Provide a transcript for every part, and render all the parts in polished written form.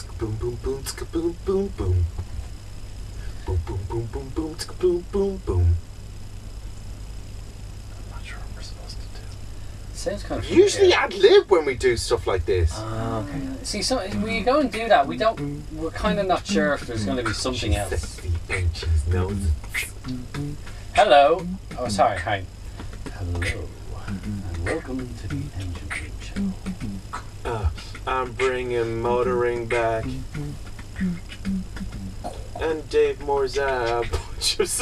boom boom boom boom boom boom. Boom boom boom boom boom boom boom boom. I'm not sure what we're supposed to do. Sounds kind of Usually ad lib when we do stuff like this. Okay. See, so when you go and do that, we're kind of not sure if there's going to be something else. Sexy and she's nosy. Hello. Oh, sorry. Hi. Hello. And welcome to the Engine Room Show. I'm bringing motoring back. And Dave Morzab. Ladies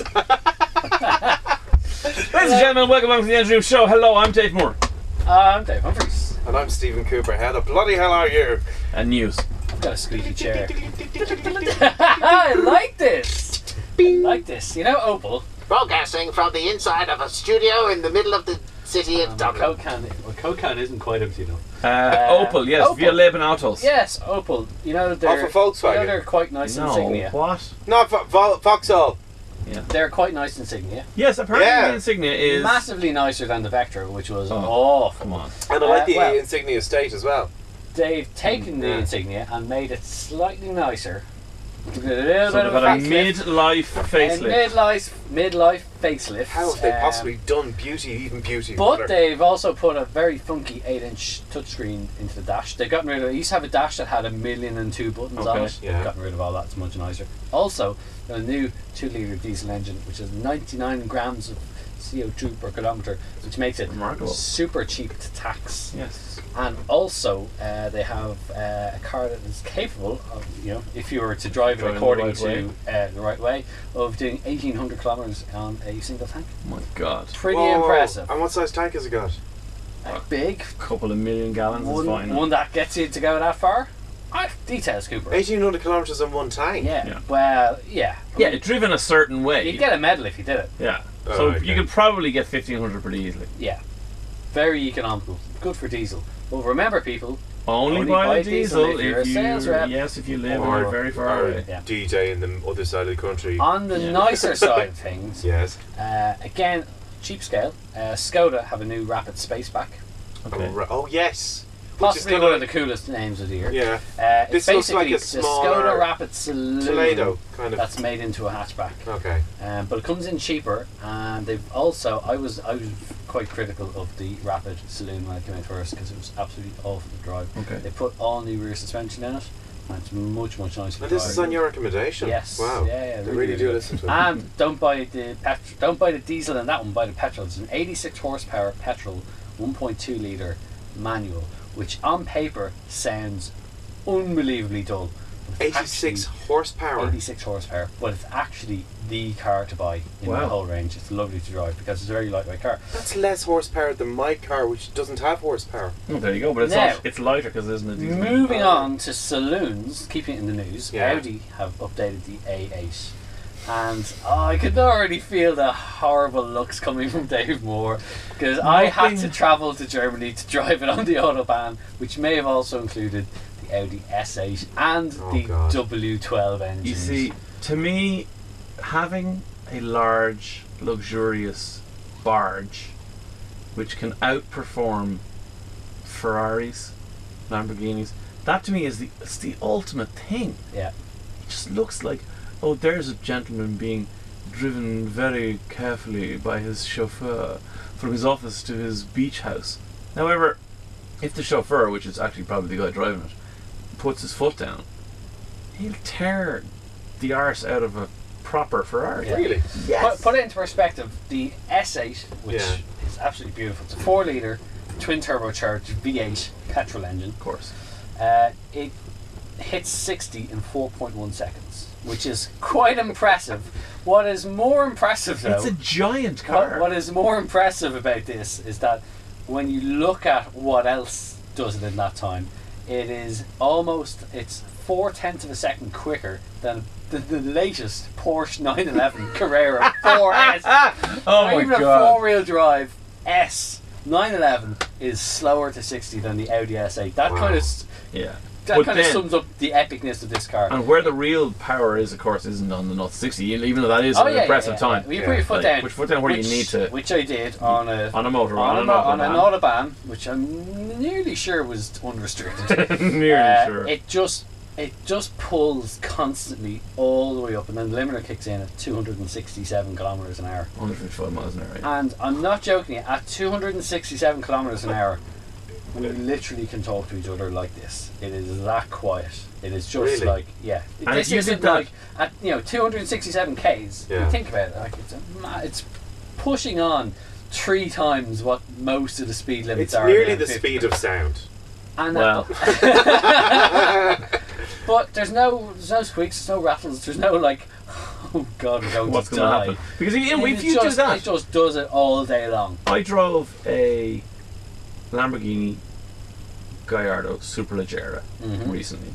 and gentlemen, welcome back to the Engine Room Show. Hello, I'm Dave Moore. I'm Dave Humphreys. And I'm Stephen Cooper. How the bloody hell are you? And news. I've got a squeaky chair. I like this. I like this. You know Opel? Broadcasting from the inside of a studio in the middle of the city of Dublin. Coke can isn't quite empty enough. Opel, yes, Opel. via Leben Autos. Yes, Opel. You know they're for Volkswagen. You know they're quite nice insignia. What? Not Vauxhall. Yeah. They're quite nice insignia. Yes, apparently Yeah. the Insignia is Massively nicer than the Vectra, which was Oh, awful. Come on. And I like the well, Insignia Estate as well. They've taken the Yeah. insignia and made it slightly nicer. Give it a little So bit they've of got a facelift. midlife facelift. Midlife facelift. How have they possibly done even beauty? But they've also put a very funky 8-inch touchscreen into the dash. They've gotten rid of. They used to have a dash that had 1,002 buttons on Okay, it. yeah. They've gotten rid of all that. It's much nicer. Also, a new 2-litre diesel engine, which has 99 grams of CO2 per kilometre, which makes it Remarkable. super cheap to tax. Yes. And also, they have a car that is capable of, if you were to drive it Driving according the to the right way, of doing 1,800 kilometres on a single tank. Oh my God. Pretty impressive. And what size tank has it got? Big. A couple of million gallons is fine. One that gets you to go that far. Details, Cooper. 1,800 kilometres on one tank? Yeah. Well, yeah. Yeah, driven a certain way. You'd get a medal if you did it. Yeah. Oh, So okay. you could probably get 1,500 pretty easily. Yeah. Very economical. Good for diesel. But remember, people, Only buy the diesel if you're a sales rep. Yes, if you live Or very far away. Yeah. DJ in the other side of the country. On the Yeah. nicer side of things, Yes. again, cheap scale, Skoda have a new Rapid Spaceback. Okay. Oh, yes. Possibly kinda one of the coolest names of the year. Yeah. It's This looks like basically a the smaller Skoda Rapid Saloon Toledo, kind of. that's made into a hatchback. Okay. But it comes in cheaper, and they've also. I was quite critical of the Rapid Saloon when it came out first because it was absolutely awful to drive. Okay. They put all new rear suspension in it, and it's much nicer to And drive. this is on your recommendation? Yes. Wow. Yeah, They really do good. listen to it. And don't buy the diesel in that one. Buy the petrol. It's an 86 horsepower petrol, 1.2 litre manual, which on paper sounds unbelievably dull. But it's 86 actually horsepower. 86 horsepower, but it's actually the car to buy in the Wow. whole range. It's lovely to drive because it's a very lightweight car. That's less horsepower than my car, which doesn't have horsepower. Oh, there you go. But it's Now- it's lighter because it isn't a diesel. Moving on to saloons, keeping it in the news, Yeah. Audi have updated the A8. And I could already feel the horrible looks coming from Dave Moore because I had to travel to Germany to drive it on the Autobahn, which may have also included the Audi S8 and Oh, the God. W12 engines. You see, to me, having a large, luxurious barge which can outperform Ferraris, Lamborghinis, that to me is it's the ultimate thing. Yeah. It just looks like, oh, there's a gentleman being driven very carefully by his chauffeur from his office to his beach house. However, if the chauffeur, which is actually probably the guy driving it, puts his foot down, he'll tear the arse out of a proper Ferrari. Yeah. Really? Put it into perspective, the S8, which Yeah. is absolutely beautiful, it's a 4 litre twin turbocharged V8 petrol engine. Of course. It hits 60 in 4.1 seconds, which is quite impressive. What is more impressive, though, It's a giant car. what is more impressive about this is that when you look at what else does it in that time, it's 4/10 of a second quicker than the latest Porsche 911 Carrera 4S. Oh Or my even a God. 4-wheel drive S 911 is slower to 60 than the Audi S8. That Wow. kind of Yeah. that But kind of then- sums up the epicness of this car. And where the real power is, of course, isn't on the 0-60, even though that is Oh, an yeah, impressive yeah. time. Well, you put your foot Like, down. put your foot down where you need to. Which I did on a On an an autobahn. Autobahn, which I'm nearly sure was unrestricted. Nearly sure. It just it just pulls constantly all the way up, and then the limiter kicks in at 267 kilometers an hour. 105 miles an hour. Yeah. And I'm not joking, at 267 kilometers an hour, we literally can talk to each other like this. It is that quiet. It is just Really? like, yeah. And This if you isn't did that- like, at 267 Ks, Yeah. you think about it, like it's pushing on 3 times what most of the speed limits It's are. nearly around the 50. speed of sound. And Well. but there's no squeaks, there's no rattles, there's no like, oh god, we're going What's to going to die. happen? Because if It you do just- that, it just does it all day long. I drove a Lamborghini Gallardo Superleggera recently,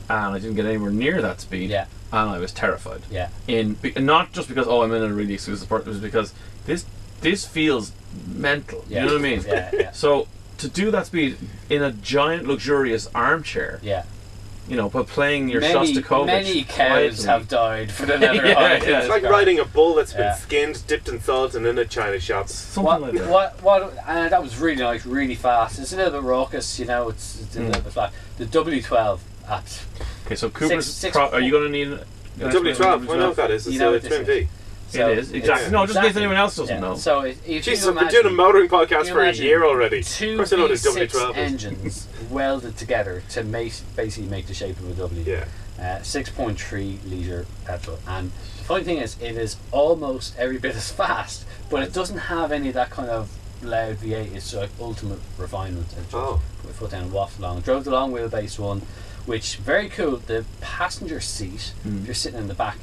and I didn't get anywhere near that speed. Yeah. And I was terrified. Yeah. Not just because I'm in a really exclusive part, it was because this feels mental. Yeah. You know what I mean? Yeah. So to do that speed in a giant luxurious armchair, Yeah. but playing your Shostakovich. Many cows quietly. have died for the leather Yeah, hide. yeah. It's like riding a bull that's been Yeah. skinned, dipped in salt, and in a china shop. Something like that. That was really nice, really fast. It's a little bit raucous, it's a little bit flat. The W12 apps. Okay, so Cooper's. Six- Are you going to need? The W12, I know what that is. It's You know a what this twin V. So it is exactly. yeah. No, just in case Exactly. anyone else doesn't Yeah. know. So if Jesus, you I've been doing a imagine motoring podcast you for a imagine year already. Of two course I know what a V6 W12 is. engines welded together to basically make the shape of a W. Yeah. 6.3 litre petrol, and the funny thing is it is almost every bit as fast, but it doesn't have any of that kind of loud V8. It's like ultimate refinement. I just Oh. put my foot down and waffled along. Drove the long wheelbase one, which very cool. The passenger seat, if you're sitting in the back,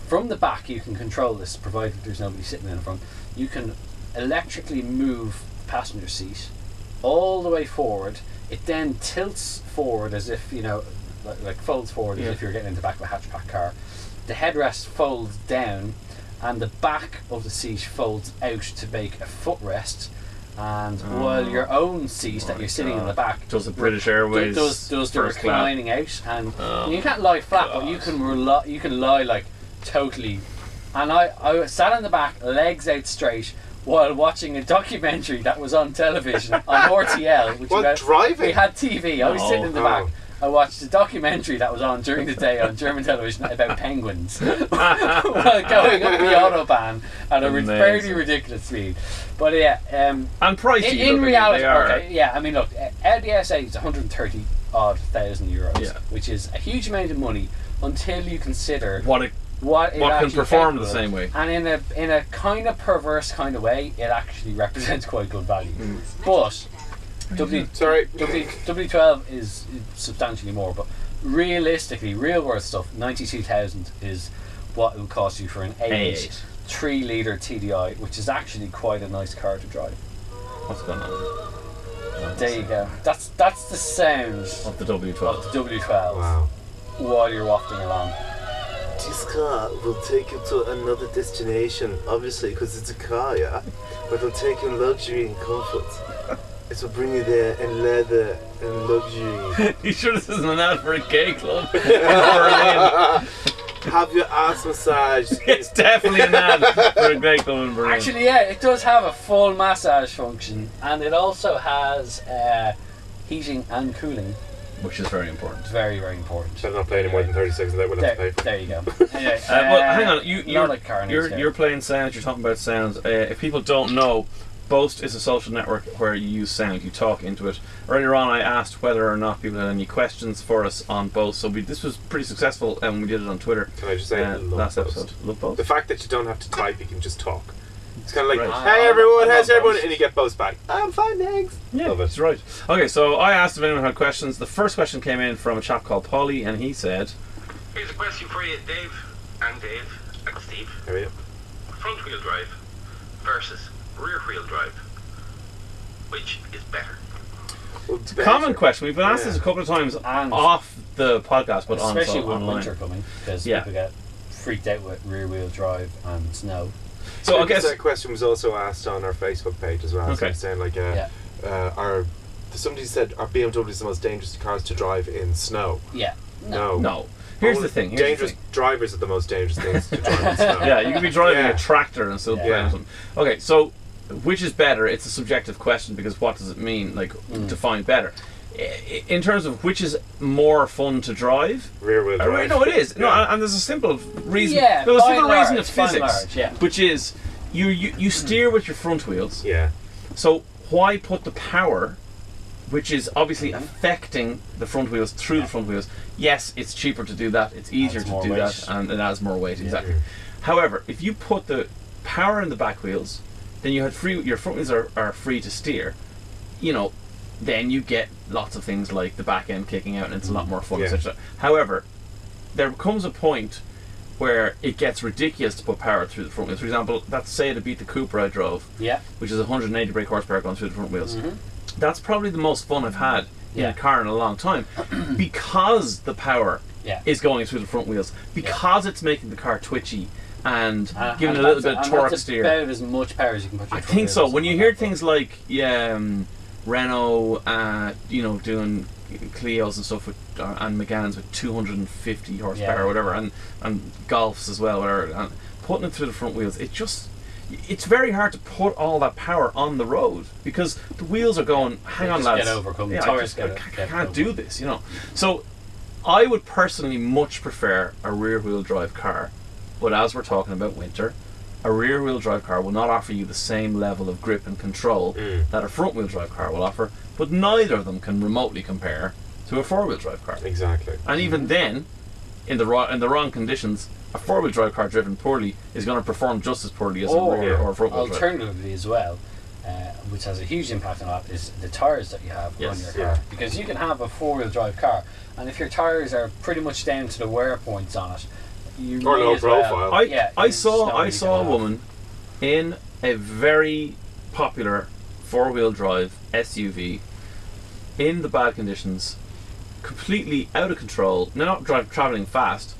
from the back you can control this, provided there's nobody sitting in the front. You can electrically move the passenger seat all the way forward. It then tilts forward as if, like folds forward as if you're getting in the back of a hatchback car. The headrest folds down, and the back of the seat folds out to make a footrest. And while your own seat that you're sitting in the back Does the British Airways does the first class. reclining out, and you can't lie flat, but you can lie like totally. And I sat in the back, legs out straight, while watching a documentary that was on television on RTL. Which While driving? we had TV. I was sitting in the back. Oh. I watched a documentary that was on during the day on German television about penguins while going up the autobahn at a Amazing. fairly ridiculous speed. But yeah, And pricey. in reality, they are. okay, yeah. I mean, look, Audi A8 is 130 odd thousand euros, Yeah. which is a huge amount of money until you consider What it what can actually perform capable the of. same way. And in a kind of perverse kind of way, it actually represents quite good value. But Sorry. W12 is substantially more, but realistically, real world stuff, 92,000 is what it would cost you for an A8 A8. 3 litre TDI, which is actually quite a nice car to drive. What's going on? There you go. That's the sound Of the W12. of the W12 Wow. while you're wafting along. This car will take you to another destination, obviously, because it's a car, yeah? But it'll take you in luxury and comfort. It will bring you there in leather and luxury. You sure this isn't an ad for a gay club in Berlin? Have your ass massaged. It's definitely an ad for a gay club in Berlin. Actually, yeah, it does have a full massage function, and it also has heating and cooling. Which is very important. It's very, very important. Better not play any more than 30 seconds of that, we'll have to pay for. There you go. Anyway, Well, hang on. not like car needs You're playing sounds. You're talking about sounds. If people don't know, Boast is a social network where you use sound. You talk into it. Earlier on, I asked whether or not people had any questions for us on Boast. So this was pretty successful, and we did it on Twitter. Can I just say, love last Boast. episode. Love Boast. The fact that you don't have to type, you can just talk. It's kind of like, Right. hey everyone, I how's love everyone? Boast. And you get Boast back. I'm fine, thanks. Yeah, Love it. that's right. Okay, so I asked if anyone had questions. The first question came in from a chap called Paulie, and he said, Here's a question for you, Dave and Steve. Here we go. Front wheel drive versus rear wheel drive. Which is better? Well, common question. We've been asked Yeah. this a couple of times And- off the podcast, but especially with online. winter coming, because Yeah. people get freaked out with rear wheel drive and snow. So I guess that question was also asked on our Facebook page as well. So Okay. it's saying like, Yeah. somebody said, are BMWs the most dangerous cars to drive in snow? Yeah. No. no. Here's the thing. Here's dangerous the thing. drivers are the most dangerous things to drive in snow. Yeah, you could be driving Yeah. a tractor and still Yeah. playing something. Okay, so which is better? It's a subjective question because what does it mean? Like define better. in terms of which is more fun to drive. Rear wheel drive. No, it is. No, Yeah. and there's a simple reason. Yeah, There's a by simple and reason large, of by and physics, large, yeah. which is you steer with your front wheels. Yeah. So why put the power, which is obviously Mm-hmm. affecting the front wheels through the front wheels? Yes, it's cheaper to do that. It's easier Adds to more do weight. that, and it adds more weight. Exactly. However, if you put the power in the back wheels, then you had free. Your front wheels are free to steer. You know, then you get lots of things like the back end kicking out, and it's a lot more fun, Yeah. etc. However, there comes a point where it gets ridiculous to put power through the front wheels. For example, that's say to beat the Cooper I drove, Yeah. which is 180 brake horsepower going through the front wheels. Mhm. That's probably the most fun I've had in Yeah. a car in a long time, because the power Yeah. is going through the front wheels, because it's making the car twitchy and giving And it a little that's- bit of and torque that's steer. about as much power as you can put. I think so. When you hear things like Renault, doing Clios and stuff with and Meganes with 250 horsepower Yeah. or whatever, and Golfs as well, whatever, and putting it through the front wheels, it's very hard to put all that power on the road because the wheels are going. Hang They on, just lads. get overcome. Yeah, Tires I get can't overcome. do this, So, I would personally much prefer a rear-wheel drive car, but as we're talking about winter, a rear-wheel drive car will not offer you the same level of grip and control that a front-wheel drive car will offer, but neither of them can remotely compare to a four-wheel drive car. Exactly. And even then, in the wrong conditions, a four-wheel drive car driven poorly is going to perform just as poorly as a rear or front-wheel drive. Alternatively as well, which has a huge impact on that, is the tyres that you have on Yes. your car. Because you can have a four-wheel drive car, and if your tyres are pretty much down to the wear points on it, you Or may low as well- profile. I you saw know I you saw a can have. woman in a very popular four-wheel drive SUV in the bad conditions, completely out of control. Now, not traveling fast,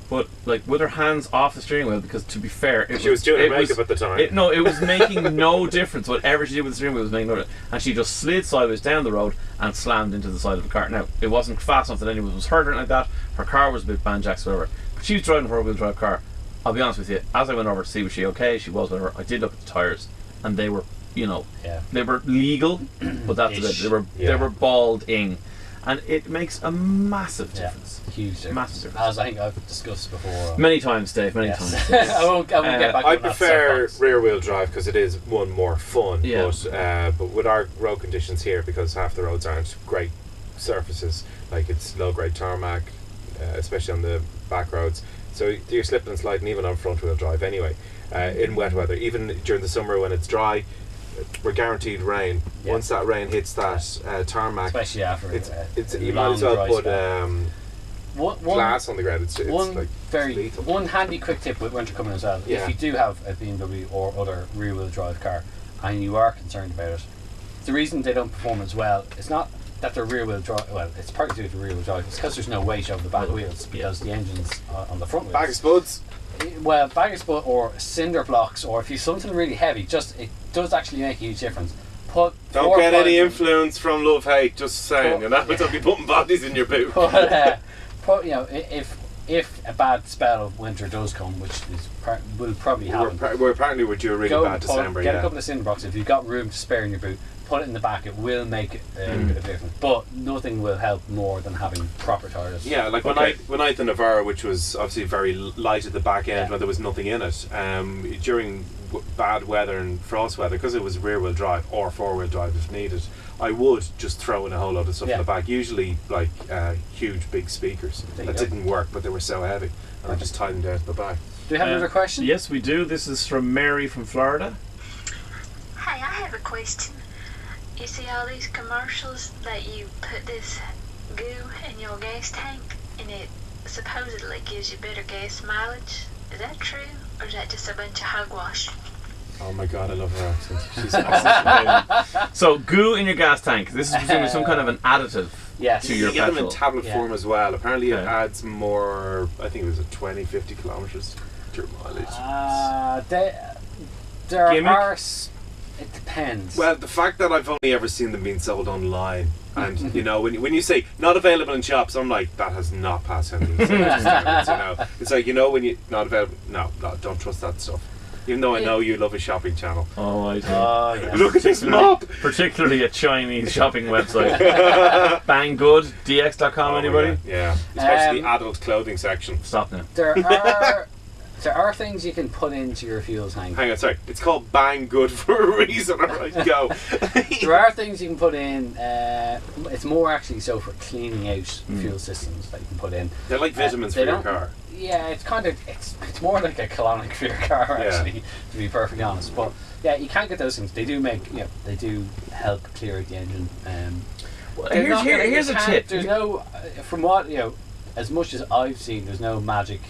but like with her hands off the steering wheel, because to be fair, She was doing her makeup at the time. it was making no difference. Whatever she did with the steering wheel was making no difference. And she just slid sideways down the road and slammed into the side of the car. Now, it wasn't fast enough that anyone was hurt or anything like that. Her car was a bit banjacks, whatever. But she was driving a four-wheel drive car. I'll be honest with you, as I went over to see was she okay, she was, whatever, I did look at the tyres, and they were, Yeah. they were legal, but that's it. Ish. They were bald-ing. And it makes a massive Yeah. difference. Huge difference. Massive difference. As I think I've discussed before. Many times, Dave, many Yes. times. I won't get back I on that prefer soapbox. rear wheel drive because it is more fun. Yeah. But with our road conditions here, because half the roads aren't great surfaces, like it's low grade tarmac, especially on the back roads. So you're slipping and sliding even on front wheel drive anyway. In wet weather, even during the summer when it's dry, we're guaranteed rain. Yeah. Once that rain hits that tarmac, Especially after it's a you might long as well dry put spell. One- glass on the ground. It's one like very lethal. one handy quick tip with winter coming as well. Yeah. If you do have a BMW or other rear wheel drive car and you are concerned about it, the reason they don't perform as well is not that they're rear wheel drive. Well, it's partly due to rear wheel drive. It's because there's no weight over the back wheels because the engine's on the front wheels. Bag of spuds. Well, bag of spud or cinder blocks, or if you've something really heavy, it does actually make a huge difference. Put Don't 4 or get 5 any influence from love hate. Just saying, Put- don't be putting bodies in your boot. Put, if a bad spell of winter does come, which will probably happen, We're due a really go bad December. get a Yeah. couple of cinder blocks. If you've got room to spare in your boot, put it in the back. It will make a bit of difference, but nothing will help more than having proper tyres. Yeah, like Okay. when I had the Navara, which was obviously very light at the back end, Yeah. when there was nothing in it, during bad weather and frost weather, because it was rear wheel drive or four wheel drive if needed, I would just throw in a whole lot of stuff in Yeah. the back. Usually like huge big speakers There you that go. didn't work, but they were so heavy, and I just tied them down to the back. Do we have another question? Yes, we do. This is from Mary from Florida. Hi, I have a question. You see all these commercials that you put this goo in your gas tank and it supposedly gives you better gas mileage? Is that true? Or is that just a bunch of hogwash? Oh my god, I love her accent. She's awesome. So, goo in your gas tank. This is presumably some kind of an additive Yes. to You your get them in petrol. tablet Yeah. form as well. Apparently Okay. it adds more, I think it was 20-50 kilometres to your mileage. There Gimmick? are. It depends. Well, the fact that I've only ever seen them being sold online, and when you say not available in shops, I'm like, that has not passed any safety standards. It's like when you not available. No, don't trust that stuff. Even though I know you love a shopping channel. Oh, I do. Oh, yes. Look at this mop! Particularly a Chinese shopping website. Banggood, dx.com, anybody? Yeah. Especially the adult clothing section. Stop now. There are things you can put into your fuel tank. Hang on, sorry. It's called Bang Good for a reason. Alright, go. There are things you can put in. It's more actually so for cleaning out fuel systems that you can put in. They're like vitamins for your car. Yeah, it's more like a colonic for your car actually, to be perfectly honest. But yeah, you can't get those things. They do make they do help clear out the engine. Here's a tip. There's no, from what as much as I've seen, there's no magic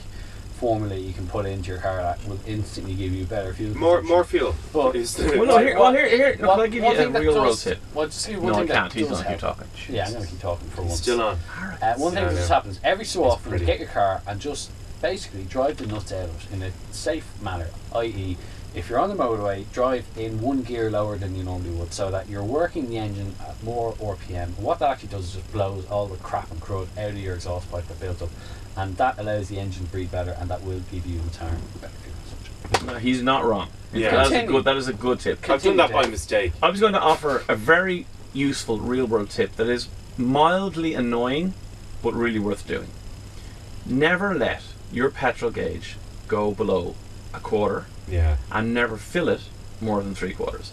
formula you can put into your car that will instantly give you better fuel. More fuel. But here. Can I give you a real world tip? Well, just give you No, I one thing can't. that He's does not here help. talking. Yeah, I'm going to keep talking for once. Still on. One thing that just happens every so It's often, pretty. you get your car and just basically drive the nuts out of it in a safe manner, i.e. if you're on the motorway, drive in one gear lower than you normally would, so that you're working the engine at more RPM. What that actually does is just blows all the crap and crud out of your exhaust pipe that built up, and that allows the engine to breathe better, and that will give you in turn better fuel consumption. No, he's not wrong. Yeah. That is a good tip. I've done that by mistake. I was going to offer a very useful real world tip that is mildly annoying but really worth doing. Never let your petrol gauge go below a quarter, and never fill it more than 3/4.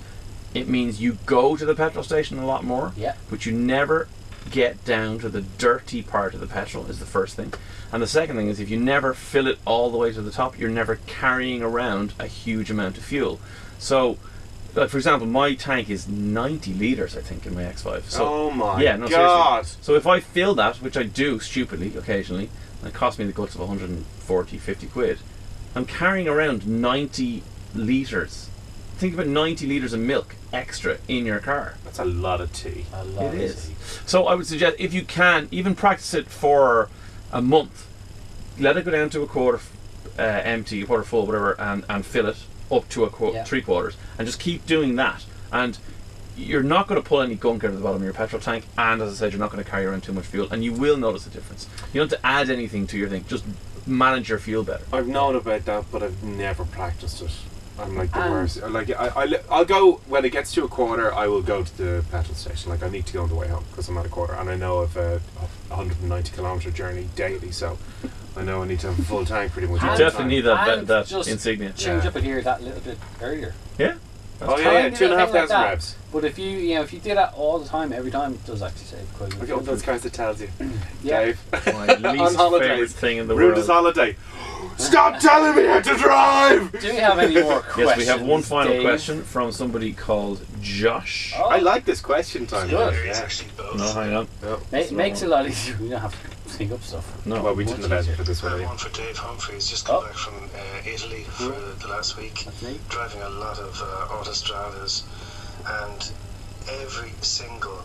It means you go to the petrol station a lot more, but you never get down to the dirty part of the petrol is the first thing. And the second thing is, if you never fill it all the way to the top, you're never carrying around a huge amount of fuel. So, like for example, my tank is 90 litres, I think, in my X5. So, oh my Seriously. god! So if I fill that, which I do stupidly occasionally, and it costs me the guts of 140, 50 quid, I'm carrying around 90 litres. Think about 90 litres of milk extra in your car. That's a lot of tea. It is. So I would suggest, if you can, even practice it for a month. Let it go down to a quarter empty, a quarter full, whatever, and fill it up to a 3/4, and just keep doing that. And you're not going to pull any gunk out of the bottom of your petrol tank, and as I said, you're not going to carry around too much fuel, and you will notice a difference. You don't have to add anything to your thing, just manage your fuel better. I've known about that, but I've never practiced it. I'm like the worst. Like I'll go when it gets to a quarter. I will go to the petrol station. Like I need to go on the way home because I'm at a quarter, and I know I've a 190 kilometre journey daily, so I know I need to have a full tank pretty much. You all the definitely time. need that insignia. Change up it here that little bit earlier. Yeah. Oh yeah, 2,500 revs. But if you do that all the time, every time, it does actually save quite a bit. Look at all those cars that tells you. Yeah. Dave. My least favourite thing in the Ruined world. his holiday. Stop telling me how to drive! Do we have any more questions? Yes, we have one final Dave? question from somebody called Josh. Oh. I like this question time. Good. It's actually both. No, hang on. Makes it a lot easier. We don't have to think up stuff. No. Well, we didn't have anything for this one. One for Dave Humphreys, just come back from Italy for the last week, That's me. driving a lot of autostradas, and every single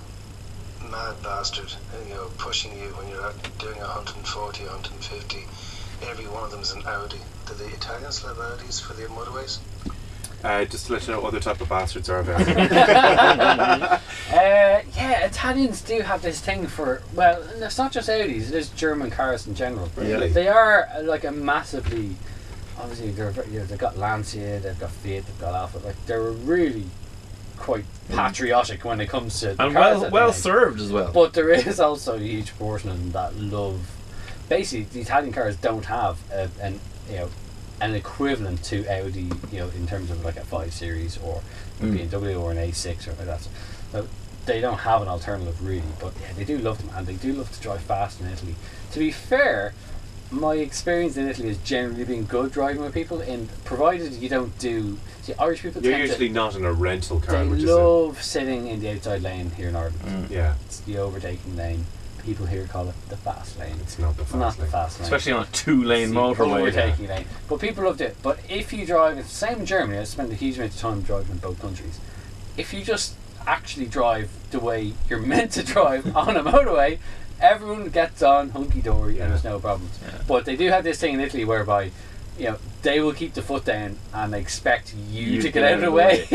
mad bastard, pushing you when you're doing 140, 150. Every one of them is an Audi. Do the Italians have Audis for the motorways? Just to let you know, other type of bastards are available. Yeah, Italians do have this thing for, well, it's not just Audis, it is German cars in general. Really? They are like a massively, obviously they've got Lancia, they've got Fiat, they've got Alfa, like they're really quite patriotic when it comes to the And cars that they well make. served as well. But there is also a huge portion of them that love, basically the Italian cars don't have an equivalent to Audi, in terms of like a 5 Series or a BMW or an A6 or like that. So they don't have an alternative really, but yeah, they do love them, and they do love to drive fast in Italy. To be fair, my experience in Italy has generally been good driving with people, and provided you don't do. See, Irish people You're tend usually not in a rental car, they which love sitting in the outside lane here in Ireland. yeah, It's the overtaking lane. People here call it the fast lane. it's not the It's fast not the lane. fast lane. Especially on a 2-lane It's the motorway. overtaking lane. But people loved it. But if you drive, it's the same in Germany. I spent a huge amount of time driving in both countries. If you just actually drive the way you're meant to drive on a motorway, everyone gets on hunky dory and there's no problems. Yeah. But they do have this thing in Italy whereby, they will keep the foot down and expect you to get out of the way.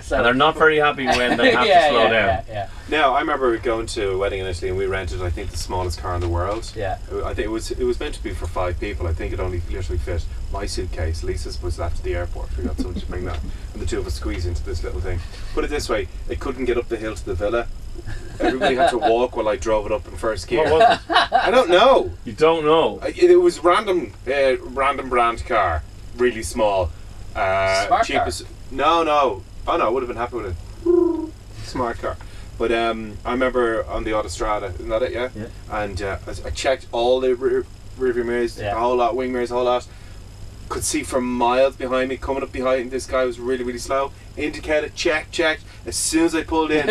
So, and they're not very happy when they have to slow down. Yeah. Now, I remember going to a wedding in Italy and we rented, I think, the smallest car in the world. Yeah. I think it was meant to be for 5 people. I think it only literally fit my suitcase. Lisa's was left at the airport. We got someone to bring that. And the two of us squeezed into this little thing. Put it this way, it couldn't get up the hill to the villa. Everybody had to walk while I drove it up in first gear. What was it? I don't know. You don't know. It was random brand car, really small. Smart cheapest. Car? No. Oh no, I would have been happy with it. Smart car. But I remember on the Autostrada, isn't that it? Yeah. Yeah. And I checked all the rearview mirrors, a whole lot, wing mirrors, a whole lot. Could see for miles behind me. Coming up behind this guy was really, really slow. Indicator, checked. As soon as I pulled in,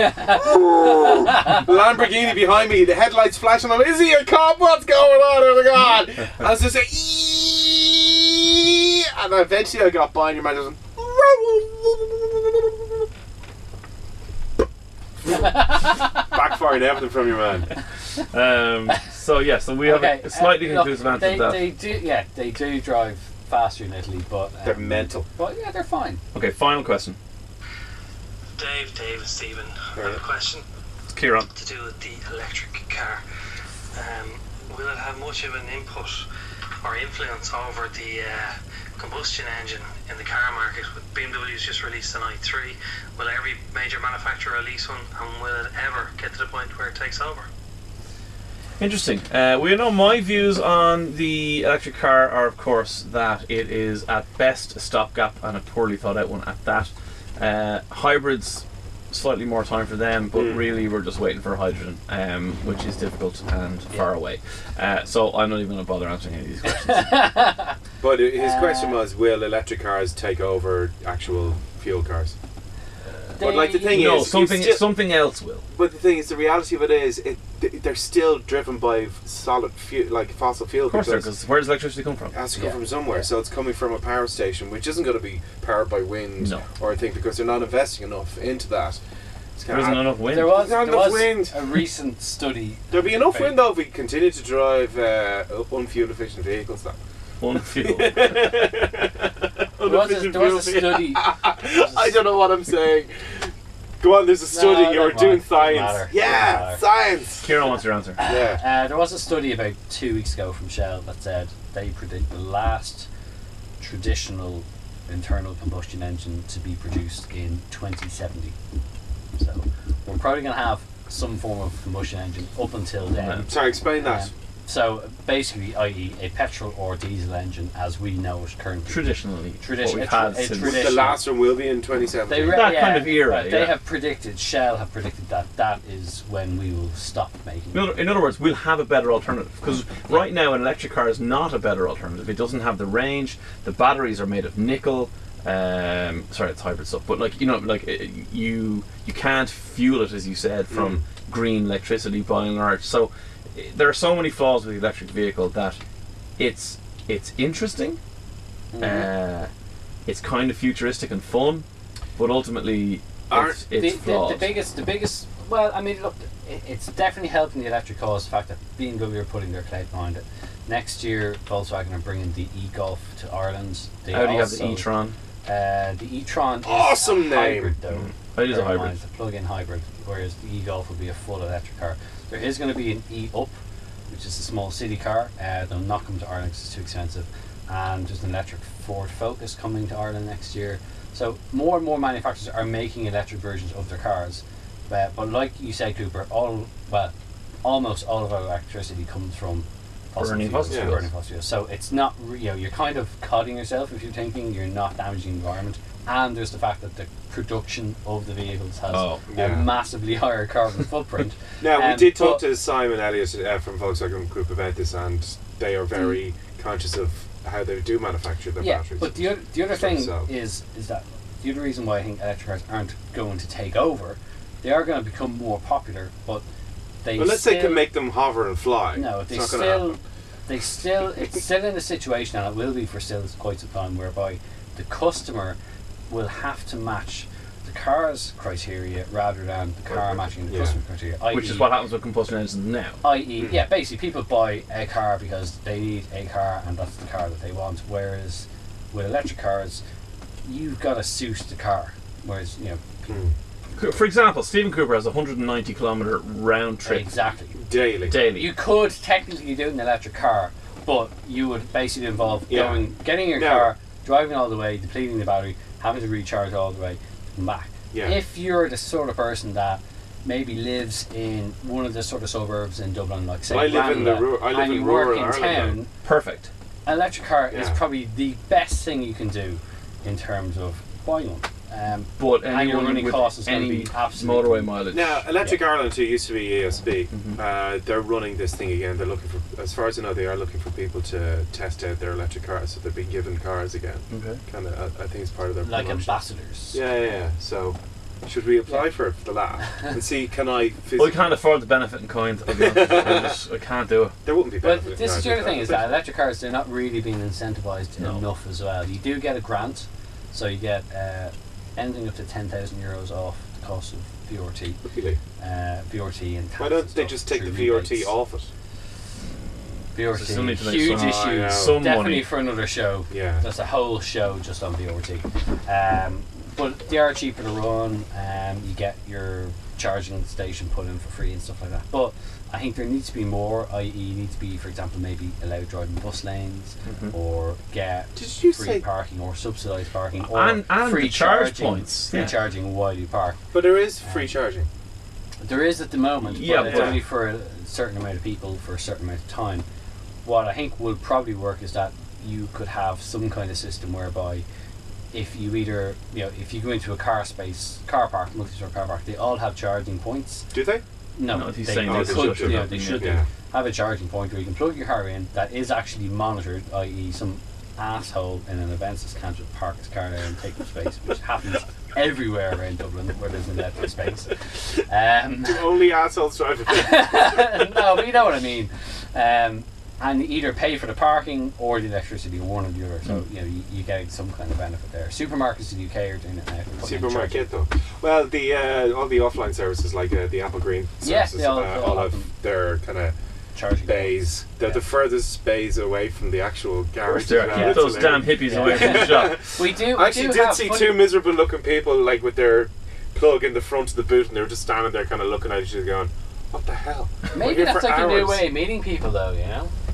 Lamborghini behind me, the headlights flashing. I'm like, is he a cop? What's going on? Oh my god! And I was just like, eeeeee! And eventually I got by and your man just backfiring everything from your man. So we have a slightly conclusive answer to that. They do drive faster in Italy, but They're mental. But yeah, they're fine. Okay, final question. Dave and Stephen, I have a question It's Kieran. to do with the electric car. Will it have much of an input or influence over the combustion engine in the car market? With BMW's just released an i3, will every major manufacturer release one, and will it ever get to the point where it takes over? Interesting. We know my views on the electric car are, of course, that it is at best a stopgap and a poorly thought out one at that. Hybrids, slightly more time for them, but really we're just waiting for hydrogen, which is difficult and far away. So I'm not even going to bother answering any of these questions. But his question was, will electric cars take over actual fuel cars? But like the thing is, something else will. But the thing is, the reality of it is, they're still driven by solid fuel, like fossil fuel. Of course, because where does electricity come from? It has to come from somewhere, so it's coming from a power station, which isn't going to be powered by wind or I think because they're not investing enough into that. There isn't enough wind. There was wind. A recent study. There'll be enough wind though if we continue to drive unfuel efficient vehicles. That unfuel. There was a study. I don't know what I'm saying. Go on, there's a study. You're doing science. Yeah, science. Kieran wants your answer. Yeah. There was a study about 2 weeks ago from Shell that said they predict the last traditional internal combustion engine to be produced in 2070. So we're probably going to have some form of combustion engine up until then. Sorry, explain that. So basically, i.e. a petrol or diesel engine as we know it currently. Traditionally. What we've had since The last one will be in 2070. kind of era. They have predicted, Shell have predicted that is when we will stop making it. In other words, we'll have a better alternative. Because right now an electric car is not a better alternative. It doesn't have the range. The batteries are made of nickel. Sorry, it's hybrid stuff. But you can't fuel it, as you said, from green electricity by and large. So there are so many flaws with the electric vehicle that it's interesting, it's kind of futuristic and fun, but ultimately it's flawed. The biggest. Well, I mean, look, it's definitely helping the electric cause. The fact that BMW are putting their clout behind it. Next year, Volkswagen are bringing the e-Golf to Ireland. How do you have the e-tron? The e-tron is awesome a hybrid, though. It is a hybrid. It's a plug-in hybrid, whereas the e-Golf will be a full electric car. There is going to be an e-Up, which is a small city car. They'll not come to Ireland because it's too expensive. And there's an electric Ford Focus coming to Ireland next year. So more and more manufacturers are making electric versions of their cars. But like you said, Cooper, almost all of our electricity comes from burning fossil fuels. So it's not, you're kind of codding yourself if you're thinking you're not damaging the environment. And there's the fact that the production of the vehicles has a massively higher carbon footprint. Now, we did talk to Simon Elliott from Volkswagen Group about this, and they are very conscious of how they do manufacture their batteries. But the other thing is that the other reason why I think electric cars aren't going to take over, they are going to become more popular, but unless they can make them hover and fly. No, it's still in a situation, and it will be for still quite some time, whereby the customer will have to match the car's criteria rather than the car matching the customer's criteria. Which is what happens with combustion engines now. Basically people buy a car because they need a car and that's the car that they want, whereas with electric cars, you've got to suit the car. Whereas, you know, For example, Stephen Cooper has a 190 kilometre round trip exactly. Daily. You could technically do it in an electric car, but you would basically involve getting your No. car, driving all the way, depleting the battery, having to recharge all the way, and back. Yeah. If you're the sort of person that maybe lives in one of the sort of suburbs in Dublin, like say I live in Granda, I live and in you work rural in Ireland. town, Perfect. electric car is Yeah. probably the best thing you can do in terms of buying one. But and your anyone running with cost is going to any be absolutely motorway mileage. Now, Electric Ireland, who used to be ESB, Mhm. they're running this thing again. They're looking for, as far as I know, they are looking for people to test out their electric cars, so they've been given cars again. Okay. Kind of, I think it's part of their like promotion. ambassadors. Yeah. So, should we apply for it for the lab and see? Can I? I can't afford the benefit in kind. I'll be honest. I can't do it. There wouldn't be. But benefit. this No, is the other thing, is that electric cars, they're not really being incentivised No. enough as well. You do get a grant, so you get anything up to €10,000 off the cost of VRT. Really? VRT and tax. Why and don't they stuff just take the through VRT rebates. off it? They still need VRT, to make huge some- issue. yeah. Some Definitely money. for another show. Yeah. That's a whole show just on VRT. But they are cheaper to run. You get your charging station put in for free and stuff like that. But I think there needs to be more, i.e. you need to be, for example, maybe allowed driving bus lanes, or get Did you free say? parking or subsidised parking, or And free the charge charging, points. free Yeah. charging while you park. But there is free charging. There is at the moment, Yeah, but it's but- only for a certain amount of people for a certain amount of time. What I think will probably work is that you could have some kind of system whereby if you either, if you go into a car park, multi-store car park, they all have charging points. Do they? No, No, he's they, saying they they could, should, they should yeah. do. Have a charging point where you can plug your car in that is actually monitored, i.e. some asshole in an event just can't just park his car there and take the space, which happens everywhere around Dublin where there's an electric space. Only assholes drive it. No, but you know what I mean. And you either pay for the parking or the electricity, one or the other. So you get some kind of benefit there. Supermarkets in the UK are doing it now. Putting in charging. Supermarket though. Well, the all the offline services like the Apple Green Yeah, services, they all have of them. their kind of Charging. bays. They're the furthest bays away from the actual garage. There, as well. keep It's those damn hilarious. hippies away from the shop. We do. I actually we do did have see funny- two miserable looking people like with their plug in the front of the boot, and they were just standing there kind of looking at each other going, what the hell? We're Maybe here that's for like a new hours. way of meeting people, though.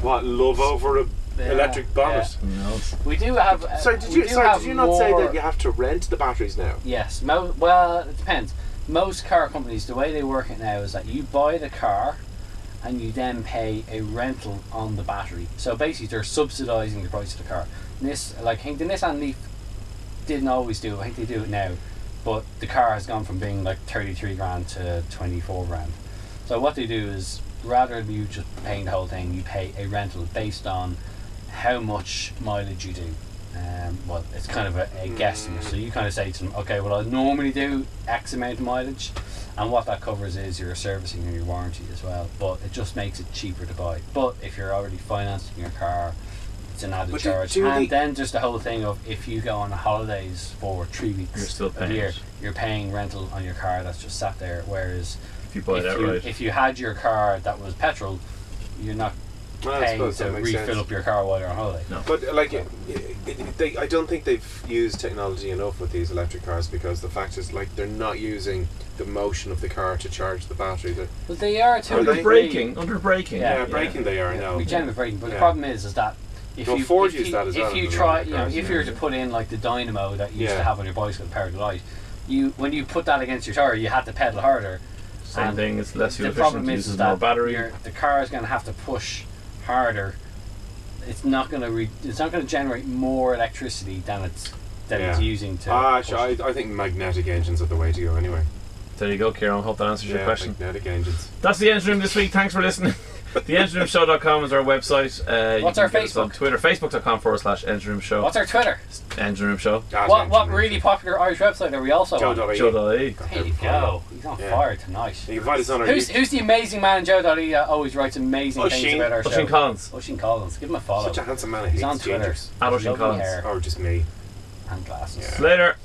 What, love over a Yeah, electric bonnet? No. We do have. Sorry, did you not say that you have to rent the batteries now? Yes. Well, it depends. Most car companies, the way they work it now is that you buy the car, and you then pay a rental on the battery. So basically, they're subsidising the price of the car. And this, I think the Nissan Leaf didn't always do it. I think they do it now, but the car has gone from being like 33 grand to 24 grand. So what they do is, rather than you just paying the whole thing, you pay a rental based on how much mileage you do. Well, it's kind of a guesstimate. So you kind of say to them, okay, well, I normally do X amount of mileage, and what that covers is your servicing and your warranty as well. But it just makes it cheaper to buy. But if you're already financing your car, it's an added But charge. do And they- then just the whole thing of if you go on holidays for 3 weeks You're still a paying year, it. you're paying rental on your car that's just sat there. Whereas If you buy it outright. if you had your car that was petrol, you're not Well, I paying suppose to that makes refill sense. up your car while you're on holiday. No. But like, I don't think they've used technology enough with these electric cars, because the fact is, like, they're not using the motion of the car to charge the battery. But they are to a Under degree. braking. Yeah. Braking they are now. Regenerative braking. But the Yeah. problem is that if Well, you Ford if use you, that as well if you in the try, electric cars, if you were to put in like the dynamo that you used to Yeah. have on your bicycle powered light, when you put that against your tire, you had to pedal harder. Same And thing. It's less fuel The problem efficient. is Uses that more battery. the car is going to have to push harder. It's not going to it's not going to generate more electricity than it's using to. Actually, push. I think magnetic engines are the way to go anyway. There you go, Kieran. Hope that answers your question. Magnetic engines. That's the Engine Room this week. Thanks for listening. TheEngineRoomShow.com is our website. You What's can our get us on Facebook? Twitter. Facebook.com/Engine Room Show. What's our Twitter? Engine Room Show. What really popular Irish website are we also on? Joe.ie. Joe.ie. There you go. He's on Yeah. fire tonight. You can find us on our Who's the amazing man in Joe.ie that always writes amazing things Oisin. about our show? Oisin Collins. Oisin Collins. Give him a follow. Such a handsome man. He's on Twitter. Gingers. At Oisin Lovely Collins. hair Or just me. and glasses. Yeah. Later.